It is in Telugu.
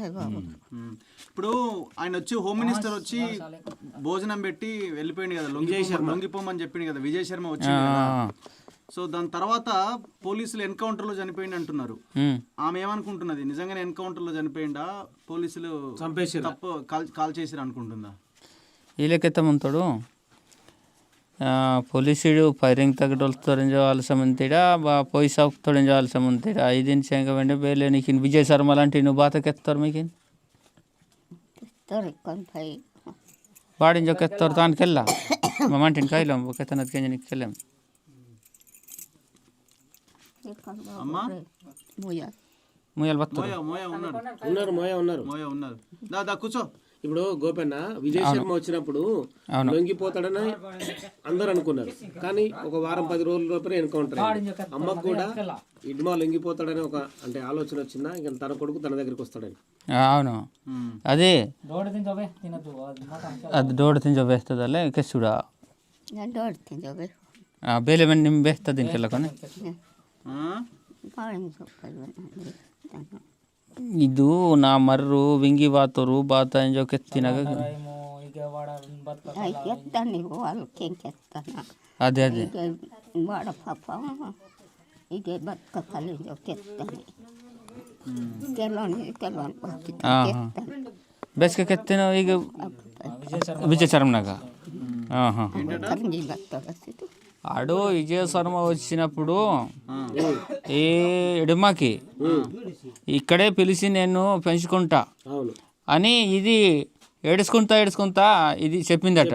ఇప్పుడు ఆయన వచ్చి హోమ్ మినిస్టర్ వచ్చి భోజనం పెట్టి వెళ్ళిపోయింది కదా, లొంగిపోమని చెప్పింది కదా, విజయ్ శర్మ వచ్చింది కదా. సో దాని తర్వాత పోలీసులు ఎన్కౌంటర్ లో చనిపోయింది అంటున్నారు. ఆమె ఏమనుకుంటున్నది, నిజంగానే ఎన్కౌంటర్ లో చనిపోయిందా, పోలీసులు తప్పు కాల్ చేసిరు అనుకుంటుందా? వీళ్ళకెత్తం ఉంటాడు పోలీసుడు ఫైరింగ్ తగ్గడోళ్ళ మంతిడా పైసా తొడించాల్సి మంతిడా ఇది వెంట వేలే నీకు విజయ్ శర్మ లాంటి నువ్వు బాతకెత్తారు మీకు బాడింజకెత్తారు దానికెళ్ళా మా మంటిని కాయలేం ఒక తనది నీకు వెళ్ళాం ముయ్యాలు ఉన్నారు దాదా కూర్చో. ఇప్పుడు గోపన్న విజయ్ శర్మ వచ్చినప్పుడు లొంగిపోతాడని అందరు అనుకున్నారు, కానీ ఒక వారం 10 రోజుల లోపల ఎన్కౌంటర్ అమ్మకు కూడా ఇడ్మా లొంగిపోతాడని ఒక అంటే ఆలోచన వచ్చిందా, ఇంకా తన కొడుకు తన దగ్గరికి వస్తాడని. అవును అదే అది దోడు తింజోవేస్తుందలే కెసుడా ಬೇಲೆ ಮಣ್ಣು ನಿಮ್ಮ ಬೇಸ್ತದೆ ಇಂಕೆಲ್ಲ ಕೊನೆ ಇದು ನಾ ಮರ್ರು ವಿಂಗಿ ಬಾತರು ಬಾತ ಎಂಜೋ ಕೆತ್ತಿನಾಗ ಅದೇ ಅದೇ ಬೇಸಿಗೆ ಕೆತ್ತಿನ ಈಗ ವಿಜಯ ಶರ್ಮನಾಗ ఆడు విజయ శర్మ వచ్చినప్పుడు ఏ ఎడమకి ఇక్కడే పిలిచి నేను పెంచుకుంటా అని ఇది ఏడుచుకుంటా ఇది చెప్పిందట.